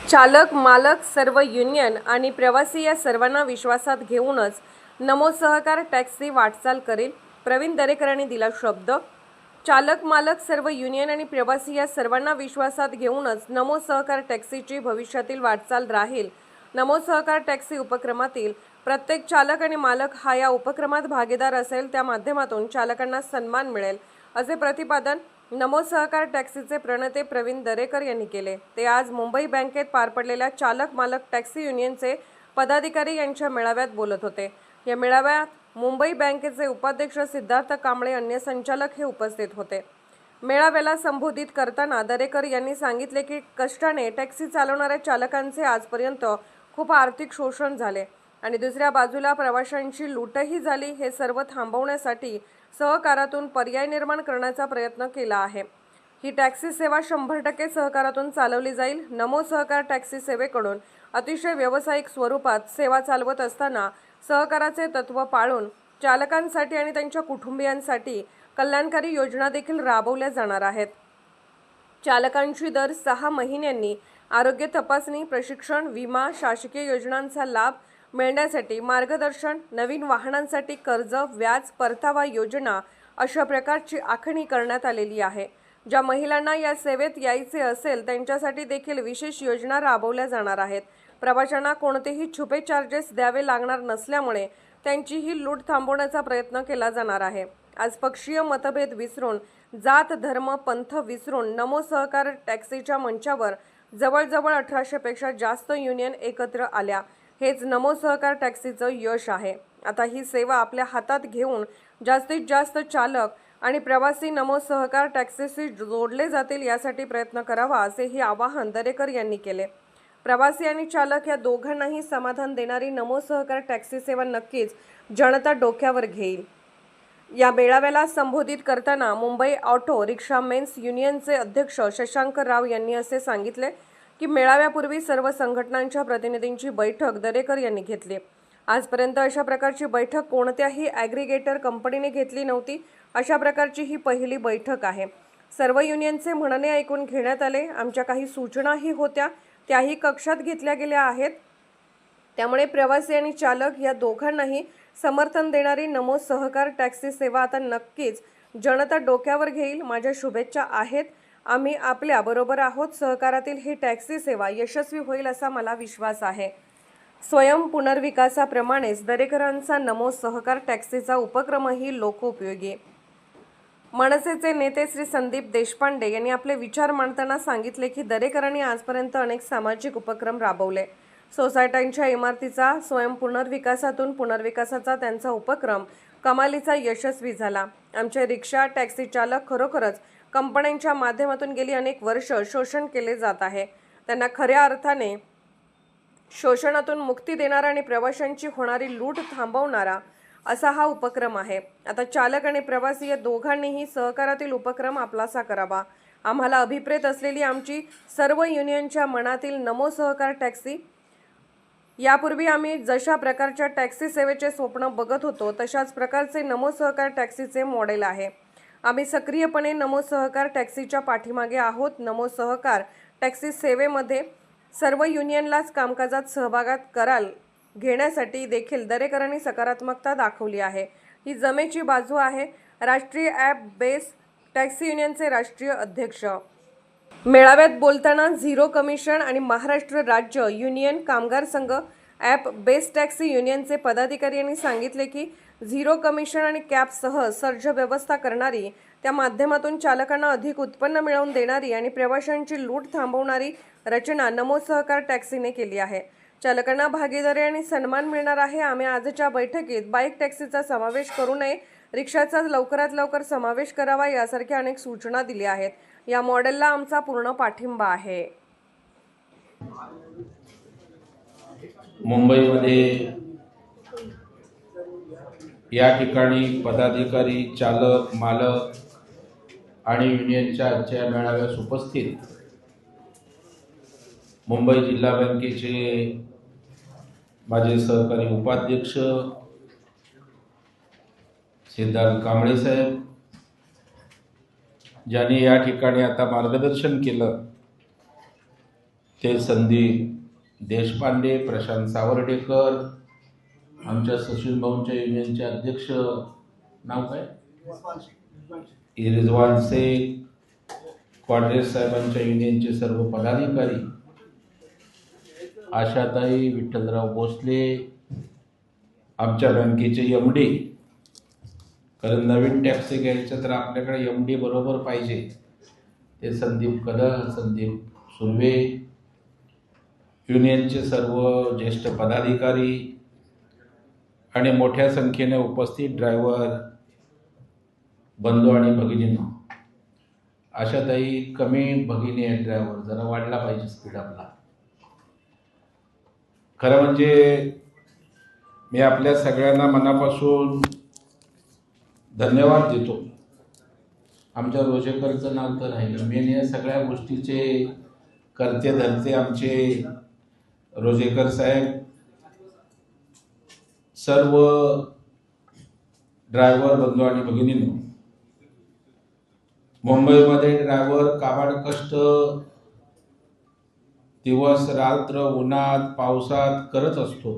चालक, मालक, सर्व युनियन आणि प्रवासी या सर्वांना विश्वासात घेऊनच नमो सहकार टॅक्सी वाटचाल करेल. प्रवीण दरेकरांनी दिला शब्द. चालक, मालक, सर्व युनियन आणि प्रवासी या सर्वांना विश्वासात घेऊनच नमो सहकार टॅक्सीची भविष्यातील वाटचाल राहील. नमो सहकार टॅक्सी उपक्रमातील प्रत्येक चालक आणि मालक हा या उपक्रमात भागीदार असेल. त्या माध्यमातून चालकांना सन्मान मिळेल, असे प्रतिपादन नमो सहकार टॅक्सीचे प्रणेते प्रवीण दरेकर यांनी केले. ते आज मुंबई बँकेत पार पडलेल्या चालक मालक टॅक्सी युनियनचे पदाधिकारी यांच्या मेळाव्यात बोलत होते. या मेळाव्यात मुंबई बँकेचे उपाध्यक्ष सिद्धार्थ कांबळे, अन्य संचालक हे उपस्थित होते. मेळाव्याला संबोधित करताना दरेकर यांनी सांगितले की कष्टाने टॅक्सी चालवणाऱ्या चालकांचे आजपर्यंत खूप आर्थिक शोषण झाले आणि दुसऱ्या बाजूला प्रवाशांची लूटही झाली. हे सर्व थांबवण्यासाठी सहकारातून पर्याय निर्माण करण्याचा प्रयत्न केला आहे. ही टॅक्सी सेवा 100% सहकारातून चालवली जाईल. नमो सहकार टॅक्सी सेवेकडून अतिशय व्यावसायिक स्वरूपात सेवा चालवत असताना सहकाराचे तत्त्व पाळून चालकांसाठी आणि त्यांच्या कुटुंबियांसाठी कल्याणकारी योजना देखील राबवल्या जाणार आहेत. चालकांची दर 6 महिन्यांनी आरोग्य तपासणी, प्रशिक्षण, विमा, शासकीय योजनांचा लाभ मिळण्यासाठी मार्गदर्शन, नवीन वाहनांसाठी कर्ज, व्याज, परतावा योजना अशा प्रकारची आखणी करण्यात आलेली आहे. ज्या महिलांना या सेवेत यायचे असेल त्यांच्यासाठी देखील विशेष योजना राबवल्या जाणार आहेत. प्रवाशांना कोणतेही छुपे चार्जेस द्यावे लागणार नसल्यामुळे त्यांचीही लूट थांबवण्याचा प्रयत्न केला जाणार आहे. आज पक्षीय मतभेद विसरून, जात, धर्म, पंथ विसरून नमो सहकार टॅक्सीच्या मंचावर जवळजवळ 1800 पेक्षा जास्त युनियन एकत्र आल्या. हेच नमो सहकार टॅक्सीचं यश आहे. आता ही सेवा आपल्या हातात घेऊन जास्तीत जास्त चालक आणि प्रवासी नमो सहकार टॅक्सीशी जोडले जातील यासाठी प्रयत्न करावा, असेही आवाहन दरेकर यांनी केले. प्रवासी आणि चालक या दोघांनाही समाधान देणारी नमो सहकार टॅक्सी सेवा नक्कीच जनता डोक्यावर घेईल. या मेळाव्याला संबोधित करताना मुंबई ऑटो रिक्षा मेन्स युनियनचे अध्यक्ष शशांक राव यांनी असे सांगितले की मेळाव्यापूर्वी सर्व संघटनांच्या प्रतिनिधींची बैठक दरेकर यांनी घेतली. आजपर्यंत अशा प्रकारची बैठक कोणत्याही ॲग्रिगेटर कंपनीने घेतली नव्हती. अशा प्रकारची ही पहिली बैठक आहे. सर्व युनियनचे म्हणणे ऐकून घेण्यात आले. आमच्या काही सूचनाही होत्या, त्याही कक्षात घेतल्या गेल्या आहेत. त्यामुळे प्रवासी आणि चालक या दोघांनाही समर्थन देणारी नमो सहकार टॅक्सी सेवा आता नक्कीच जनता डोक्यावर घेईल. माझ्या शुभेच्छा आहेत. आम्ही आपल्या बरोबर आहोत. सहकारातील ही टॅक्सी सेवा यशस्वी होईल असा मला विश्वास आहे. स्वयं पुनर्विकासाप्रमाणेच दरेकरांचा नमो सहकार टॅक्सीचा उपक्रमही लोकोपयोगी. मनसेचे नेते श्री संदीप देशपांडे यांनी आपले विचार मांडताना सांगितले की दरेकरांनी आजपर्यंत अनेक सामाजिक उपक्रम राबवले. सोसायट्यांच्या इमारतीचा स्वयं पुनर्विकासातून पुनर्विकासाचा त्यांचा उपक्रम कमालीचा यशस्वी झाला. आमचे रिक्षा, टॅक्सी चालक खरोखरच कंपन्यांच्या माध्यमातून गेली अनेक वर्ष शोषण केले जात आहे. त्यांना खऱ्या अर्थाने शोषणातून मुक्ती देणारा आणि प्रवाशांची होणारी लूट थांबवणारा असा हा उपक्रम आहे. आता चालक आणि प्रवासी या दोघांनीही सहकारातील उपक्रम आपलासा करावा. आम्हाला अभिप्रेत असलेली आमची सर्व युनियनच्या मनातील नमो सहकार टॅक्सी. यापूर्वी आम्ही जशा प्रकारच्या टॅक्सी सेवेचे स्वप्न बघत होतो तशाच प्रकारचे नमो सहकार टॅक्सीचे मॉडेल आहे. आम्ही सक्रियपणे नमो सहकार टॅक्सीच्या पाठीमागे आहोत. नमो सहकार टॅक्सी सेवेमध्ये सर्व युनियनलाच कामकाजात सहभागात कराल घेण्यासाठी देखील दरेकरांनी सकारात्मकता दाखवली आहे. ही जमेची बाजू आहे. राष्ट्रीय ॲप बेस टॅक्सी युनियनचे राष्ट्रीय अध्यक्ष मेळाव्यात बोलताना झिरो कमिशन आणि महाराष्ट्र राज्य युनियन कामगार संघ ॲप बेस टॅक्सी युनियनचे पदाधिकारी यांनी सांगितले की झिरो कमिशन आणि कॅपसह सर्ज व्यवस्था करणारी, त्या माध्यमातून चालकांना अधिक उत्पन्न मिळवून देणारी आणि प्रवाशांची लूट थांबवणारी रचना नमो सहकार टॅक्सीने केली आहे. चालकांना भागीदारी आणि सन्मान मिळणार आहे. आम्ही आजच्या बैठकीत बाईक टॅक्सीचा समावेश करू नये, रिक्षाचा लवकरात लवकर समावेश करावा यासारख्या अनेक सूचना दिल्या आहेत. या मॉडेलला आमचा पूर्ण पाठिंबा आहे. मुंबईमध्ये या ठिकाणी पदाधिकारी, चालक, मालक आणि युनियनच्या आजच्या मेळाव्यास उपस्थित मुंबई जिल्हा बँकेचे माजी सहकारी उपाध्यक्ष सिद्धार्थ कांबळे साहेब, ज्यांनी या ठिकाणी आता मार्गदर्शन केलं, ते संदीप देशपांडे, प्रशांत सावर्डेकर, आमच्या सचिन भाऊंच्या युनियनचे अध्यक्ष नाव काय, रिजवान शेख, क्वाड्रेस साहेबांच्या युनियनचे सर्व पदाधिकारी, आशाताई विठ्ठलराव भोसले, आमच्या बँकेचे MD, कारण नवीन टॅक्स घ्यायचं तर आपल्याकडे MD बरोबर पाहिजे, ते संदीप कदम, संदीप सुर्वे, युनियनचे सर्व ज्येष्ठ पदाधिकारी आणि मोठ्या संख्येने उपस्थित ड्रायव्हर बंधू आणि भगिनींनो. आशाताई कमी भगिनी आहे, ड्रायव्हर जरा वाढला पाहिजे स्पीड आपला. खरं म्हणजे मी आपल्या सगळ्यांना मनापासून धन्यवाद देतो. आमच्या रोजेकरचं नाव तर राहिलं, मेन या सगळ्या गोष्टीचे करते धरते आमचे रोजेकर साहेब. सर्व ड्रायव्हर बंधू आणि भगिनींनो, मुंबईमध्ये ड्रायव्हर काबाड कष्ट दिवस रात्र उन्हात पावसात करत असतो.